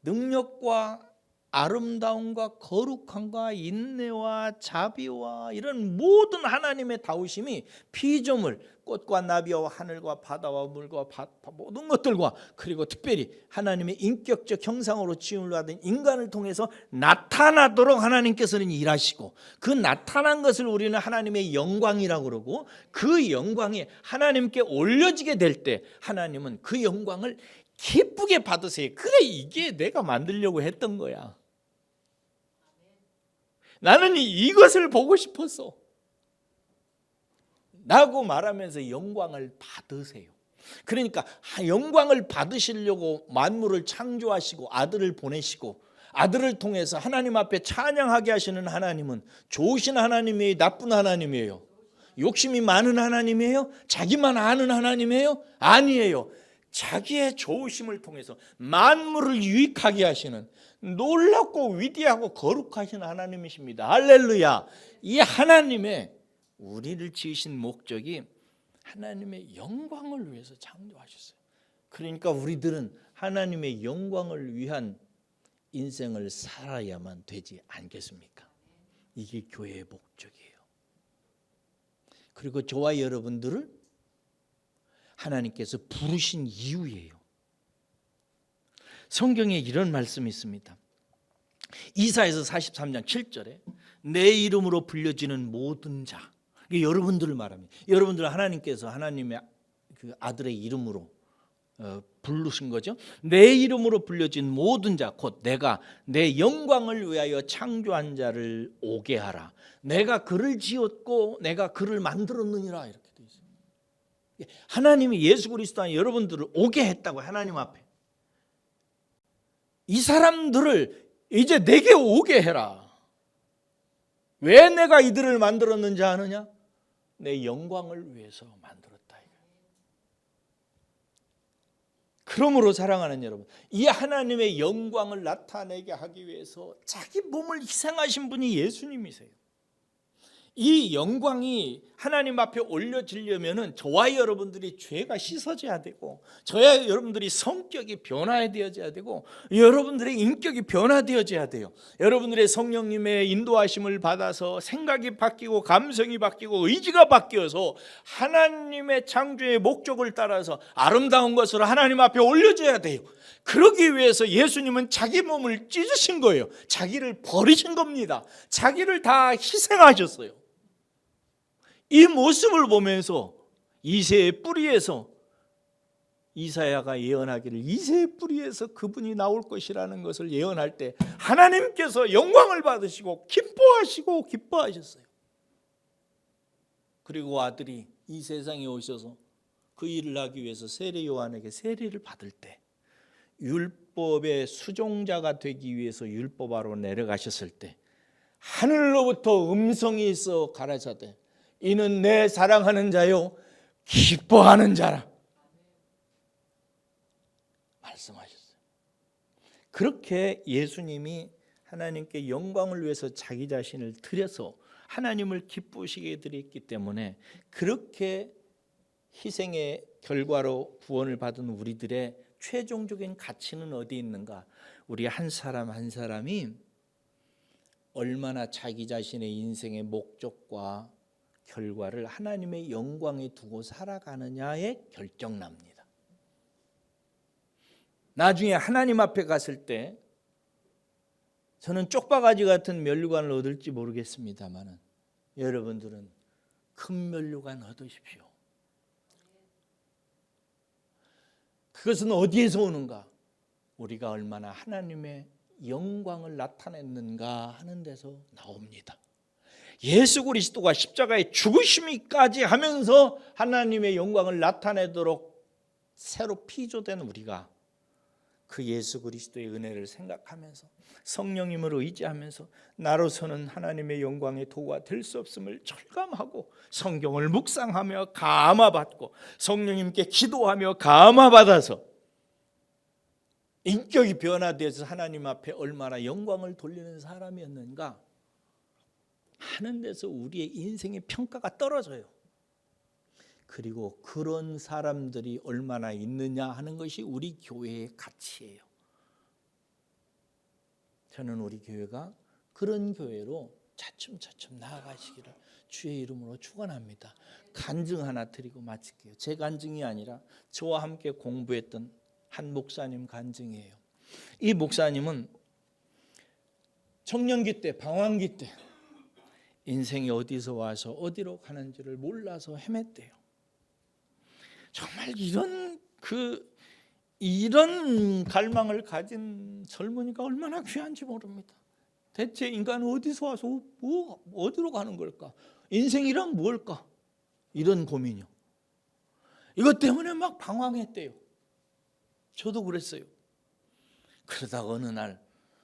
[SPEAKER 1] 능력과 아름다움과 거룩함과 인내와 자비와 이런 모든 하나님의 다우심이 피조물, 꽃과 나비와 하늘과 바다와 물과 모든 것들과, 그리고 특별히 하나님의 인격적 형상으로 지음을 받은 인간을 통해서 나타나도록 하나님께서는 일하시고, 그 나타난 것을 우리는 하나님의 영광이라고 그러고, 그 영광이 하나님께 올려지게 될 때 하나님은 그 영광을 기쁘게 받으세요. 그래, 이게 내가 만들려고 했던 거야. 나는 이것을 보고 싶었어 라고 말하면서 영광을 받으세요. 그러니까 영광을 받으시려고 만물을 창조하시고 아들을 보내시고, 아들을 통해서 하나님 앞에 찬양하게 하시는 하나님은 좋으신 하나님이에요? 나쁜 하나님이에요? 욕심이 많은 하나님이에요? 자기만 아는 하나님이에요? 아니에요. 자기의 좋으심을 통해서 만물을 유익하게 하시는 놀랍고 위대하고 거룩하신 하나님이십니다. 할렐루야. 이 하나님의 우리를 지으신 목적이 하나님의 영광을 위해서 창조하셨어요. 그러니까 우리들은 하나님의 영광을 위한 인생을 살아야만 되지 않겠습니까? 이게 교회의 목적이에요. 그리고 저와 여러분들을 하나님께서 부르신 이유예요. 성경에 이런 말씀이 있습니다. 이사야서 43장 7절에 내 이름으로 불려지는 모든 자, 이게 여러분들을 말합니다. 여러분들은 하나님께서 하나님의 그 아들의 이름으로 부르신 거죠. 내 이름으로 불려진 모든 자, 곧 내가 내 영광을 위하여 창조한 자를 오게 하라. 내가 그를 지었고 내가 그를 만들었느니라. 이렇게 되어 있습니다. 하나님이 예수 그리스도 안에 여러분들을 오게 했다고. 하나님 앞에 이 사람들을 이제 내게 오게 해라. 왜 내가 이들을 만들었는지 아느냐? 내 영광을 위해서 만들었다. 그러므로 사랑하는 여러분, 이 하나님의 영광을 나타내게 하기 위해서 자기 몸을 희생하신 분이 예수님이세요. 이 영광이 하나님 앞에 올려지려면 저와 여러분들이 죄가 씻어져야 되고, 저와 여러분들이 성격이 변화되어져야 되고, 여러분들의 인격이 변화되어져야 돼요. 여러분들의 성령님의 인도하심을 받아서 생각이 바뀌고 감성이 바뀌고 의지가 바뀌어서 하나님의 창조의 목적을 따라서 아름다운 것으로 하나님 앞에 올려져야 돼요. 그러기 위해서 예수님은 자기 몸을 찢으신 거예요. 자기를 버리신 겁니다. 자기를 다 희생하셨어요. 이 모습을 보면서 이새의 뿌리에서 이사야가 예언하기를 이새의 뿌리에서 그분이 나올 것이라는 것을 예언할 때 하나님께서 영광을 받으시고 기뻐하시고 기뻐하셨어요. 그리고 아들이 이 세상에 오셔서 그 일을 하기 위해서 세례 요한에게 세례를 받을 때 율법의 수종자가 되기 위해서 율법하러 내려가셨을 때 하늘로부터 음성이 있어 가라사대 이는 내 사랑하는 자요 기뻐하는 자라 말씀하셨어요. 그렇게 예수님이 하나님께 영광을 위해서 자기 자신을 드려서 하나님을 기쁘시게 드렸기 때문에 그렇게 희생의 결과로 구원을 받은 우리들의 최종적인 가치는 어디 있는가? 우리 한 사람 한 사람이 얼마나 자기 자신의 인생의 목적과 결과를 하나님의 영광에 두고 살아가느냐에 결정납니다. 나중에 하나님 앞에 갔을 때 저는 쪽바가지 같은 면류관을 얻을지 모르겠습니다만 여러분들은 큰 면류관 얻으십시오. 그것은 어디에서 오는가? 우리가 얼마나 하나님의 영광을 나타냈는가 하는 데서 나옵니다. 예수 그리스도가 십자가에 죽으심이까지 하면서 하나님의 영광을 나타내도록 새로 피조된 우리가 그 예수 그리스도의 은혜를 생각하면서 성령님을 의지하면서 나로서는 하나님의 영광의 도구가 될 수 없음을 절감하고 성경을 묵상하며 감화받고 성령님께 기도하며 감화받아서 인격이 변화되어서 하나님 앞에 얼마나 영광을 돌리는 사람이었는가 하는 데서 우리의 인생의 평가가 떨어져요. 그리고 그런 사람들이 얼마나 있느냐 하는 것이 우리 교회의 가치예요. 저는 우리 교회가 그런 교회로 차츰차츰 나아가시기를 주의 이름으로 축원합니다. 간증 하나 드리고 마칠게요. 제 간증이 아니라 저와 함께 공부했던 한 목사님 간증이에요. 이 목사님은 청년기 때, 방황기 때 인생이 어디서 와서 어디로 가는지를 몰라서 헤맸대요. 정말 이런 갈망을 가진 젊은이가 얼마나 귀한지 모릅니다. 대체 인간은 어디서 와서 어디로 가는 걸까? 인생이란 뭘까? 이런 고민이요. 이것 때문에 막 방황했대요. 저도 그랬어요. 그러다가 어느 날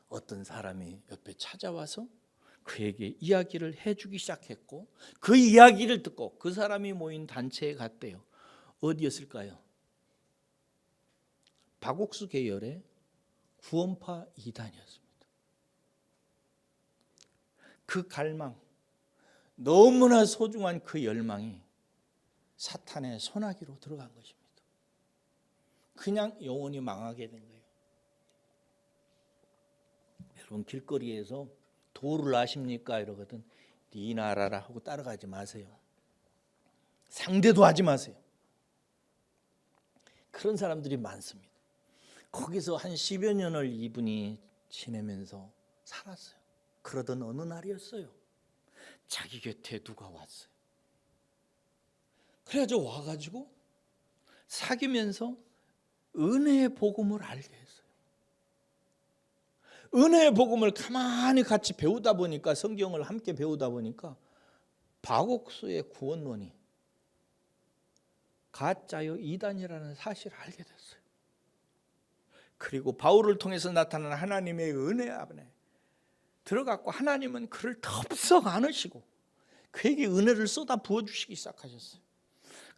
[SPEAKER 1] 어떤 사람이 옆에 찾아와서 그에게 이야기를 해주기 시작했고 그 이야기를 듣고 그 사람이 모인 단체에 갔대요. 어디였을까요? 박옥수 계열의 구원파 이단이었습니다. 그 갈망, 너무나 소중한 그 열망이 사탄의 소나기로 들어간 것입니다. 그냥 영원히 망하게 된 거예요. 여러분, 길거리에서 도를 아십니까? 이러거든. 네 나라라 하고 따라가지 마세요. 상대도 하지 마세요. 그런 사람들이 많습니다. 거기서 한 10여 년을 이분이 지내면서 살았어요. 그러던 어느 날이었어요. 자기 곁에 누가 왔어요. 그래가지고 와가지고 사귀면서 은혜의 복음을 알게 했어요. 은혜의 복음을 가만히 같이 배우다 보니까, 성경을 함께 배우다 보니까 박옥수의 구원론이 가짜요 이단이라는 사실을 알게 됐어요. 그리고 바울을 통해서 나타난 하나님의 은혜 안에 들어갔고, 하나님은 그를 덥석 안으시고 그에게 은혜를 쏟아 부어주시기 시작하셨어요.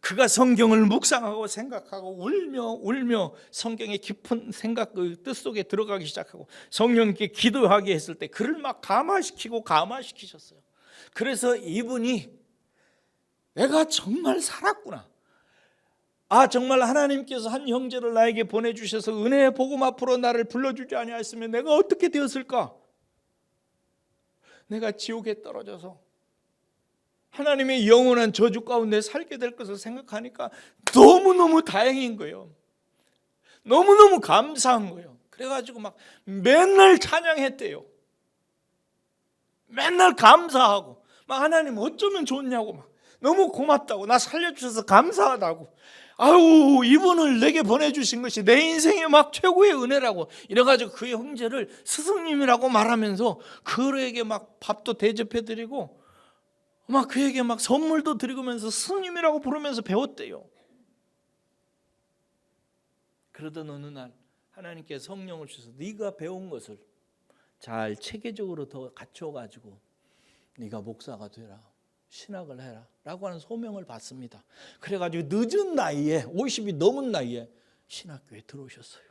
[SPEAKER 1] 그가 성경을 묵상하고 생각하고 울며 성경의 깊은 생각, 그 뜻 속에 들어가기 시작하고 성령께 기도하게 했을 때 그를 막 감화시키셨어요. 그래서 이분이 내가 정말 살았구나, 정말 하나님께서 한 형제를 나에게 보내주셔서 은혜의 복음 앞으로 나를 불러주지 아니하였으면 내가 어떻게 되었을까? 내가 지옥에 떨어져서 하나님의 영원한 저주 가운데 살게 될 것을 생각하니까 너무너무 다행인 거예요. 너무너무 감사한 거예요. 그래가지고 막 맨날 찬양했대요. 맨날 감사하고 막 하나님 어쩌면 좋냐고, 막 너무 고맙다고, 나 살려주셔서 감사하다고, 아유 이분을 내게 보내주신 것이 내 인생의 막 최고의 은혜라고 이래가지고 그 형제를 스승님이라고 말하면서 그에게 막 밥도 대접해드리고 막 그에게 막 선물도 드리면서 스승님이라고 부르면서 배웠대요. 그러던 어느 날 하나님께서 성령을 주셔서 네가 배운 것을 잘 체계적으로 더 갖춰가지고 네가 목사가 되라, 신학을 해라 라고 하는 소명을 받습니다. 그래가지고 늦은 나이에, 50이 넘은 나이에 신학교에 들어오셨어요.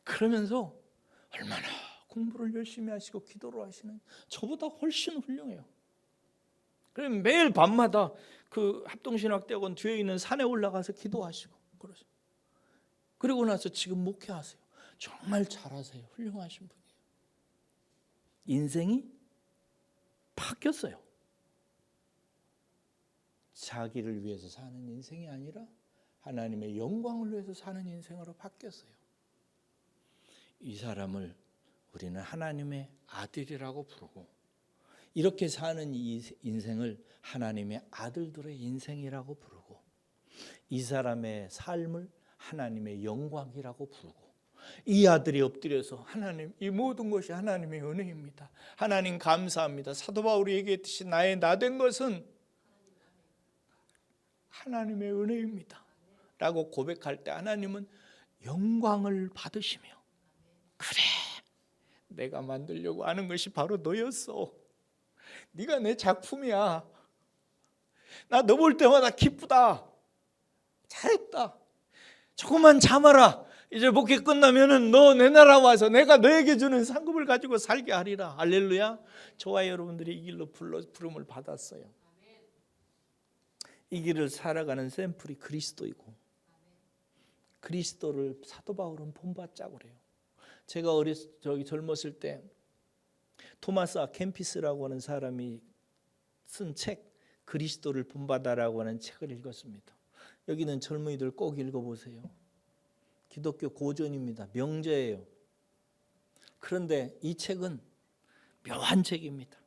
[SPEAKER 1] 그러면서 얼마나 공부를 열심히 하시고 기도를 하시는, 저보다 훨씬 훌륭해요. 그럼 매일 밤마다 그 합동신학대학원 뒤에 있는 산에 올라가서 기도하시고 그러죠. 그리고 나서 지금 목회하세요. 정말 잘하세요. 훌륭하신 분이에요. 인생이 바뀌었어요. 자기를 위해서 사는 인생이 아니라 하나님의 영광을 위해서 사는 인생으로 바뀌었어요. 이 사람을 우리는 하나님의 아들이라고 부르고, 이렇게 사는 이 인생을 하나님의 아들들의 인생이라고 부르고, 이 사람의 삶을 하나님의 영광이라고 부르고, 이 아들이 엎드려서 하나님, 이 모든 것이 하나님의 은혜입니다, 하나님 감사합니다, 사도 바울이 얘기했듯이 나의 나된 것은 하나님의 은혜입니다 라고 고백할 때 하나님은 영광을 받으시며, 그래 내가 만들려고 하는 것이 바로 너였어, 네가 내 작품이야, 나 너 볼 때마다 기쁘다, 잘했다, 조금만 참아라, 이제 목회 끝나면은 너 내 나라 와서 내가 너에게 주는 상급을 가지고 살게 하리라. 할렐루야. 저와 여러분들이 이 길로 부름을 받았어요. 이 길을 살아가는 샘플이 그리스도이고, 그리스도를 사도 바울은 본받자고 그래요. 제가 젊었을 때 토마스 아 캠피스라고 하는 사람이 쓴 책, 그리스도를 본받아라고 하는 책을 읽었습니다. 여기는 젊은이들 꼭 읽어보세요. 기독교 고전입니다. 명제예요. 그런데 이 책은 묘한 책입니다.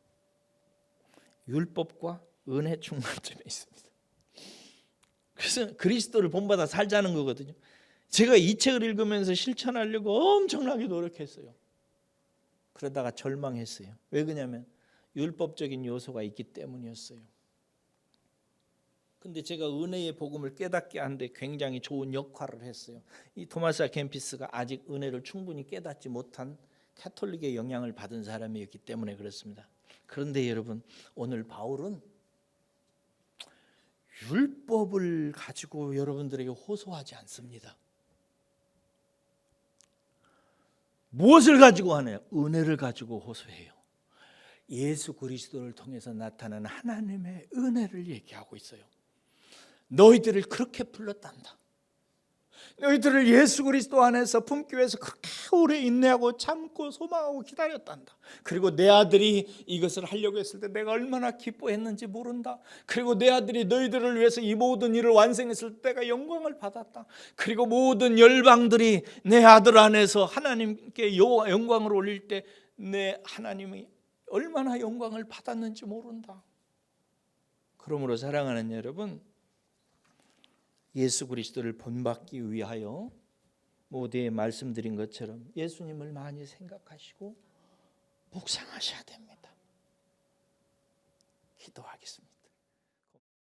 [SPEAKER 1] 율법과 은혜 중간점에 있습니다. 그래서 그리스도를 본받아 살자는 거거든요. 제가 이 책을 읽으면서 실천하려고 엄청나게 노력했어요. 그러다가 절망했어요. 왜 그러냐면 율법적인 요소가 있기 때문이었어요. 근데 제가 은혜의 복음을 깨닫게 하는데 굉장히 좋은 역할을 했어요. 이 토마스 아 캠피스가 아직 은혜를 충분히 깨닫지 못한 가톨릭의 영향을 받은 사람이었기 때문에 그렇습니다. 그런데 여러분, 오늘 바울은 율법을 가지고 여러분들에게 호소하지 않습니다. 무엇을 가지고 하나요? 은혜를 가지고 호소해요. 예수 그리스도를 통해서 나타나는 하나님의 은혜를 얘기하고 있어요. 너희들을 그렇게 불렀단다. 너희들을 예수 그리스도 안에서 품기 위해서 그렇게 오래 인내하고 참고 소망하고 기다렸단다. 그리고 내 아들이 이것을 하려고 했을 때 내가 얼마나 기뻐했는지 모른다. 그리고 내 아들이 너희들을 위해서 이 모든 일을 완성했을 때 내가 영광을 받았다. 그리고 모든 열방들이 내 아들 안에서 하나님께 영광을 올릴 때 내 하나님이 얼마나 영광을 받았는지 모른다. 그러므로 사랑하는 여러분, 예수 그리스도를 본받기 위하여 모두에 말씀드린 것처럼 예수님을 많이 생각하시고 묵상하셔야 됩니다. 기도하겠습니다.